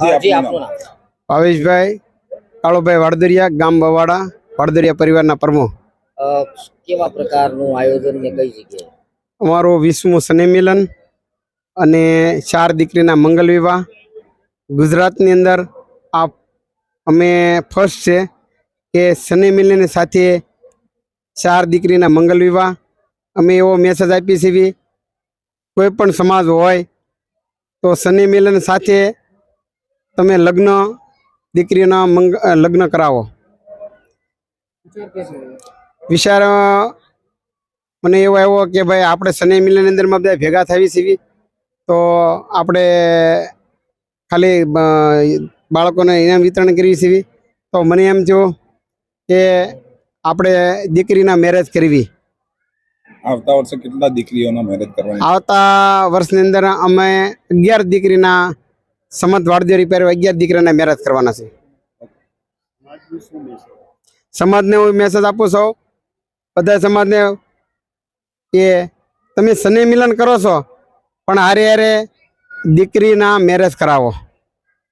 જી આપનું નામ? ભાવેશભાઈ કાળુભાઈ વાડદરિયા, ગામ બવાડા, વાડદરિયા પરિવારના પ્રમુખ. કેવા પ્રકારનું આયોજન ને કઈ જગ્યાએ? અમારું 20મું શનિ મિલન અને 4 દીકરીના મંગલ વિવાહ ગુજરાતની અંદર આ અમે ફર્સ્ટ છે કે શનિ મિલનની સાથે 4 દીકરીના મંગલ વિવાહ. અમે એવો મેસેજ આપીએ છીએ કોઈ પણ સમાજ હોય તો શનિ મિલન સાથે તમે લગ્ન દીકરીના લગ્ન કરાવો. વિચાર મને એવો આવ્યો કે ભાઈ આપણે શનિ મિલનની અંદરમાં બધા ભેગા થવી છીએ તો આપણે ખાલી બાળકોને ઇનામ વિતરણ કરવી છીએ. તો મને એમ થયું કે આપણે દીકરીના મેરેજ કરવી. આવતા વર્ષે કેટલા દીકરીઓના મેરેજ કરવાની? આવતા વર્ષની અંદર અમે 11 દીકરીના સમત વાડદેરી પર 11 દીકરીના મેરેજ કરવાના છે. સમાજને હું મેસેજ આપું છું બધા સમાજને કે તમે શનિ મિલન કરો છો પણ હારે હારે દીકરીના મેરેજ કરાવો.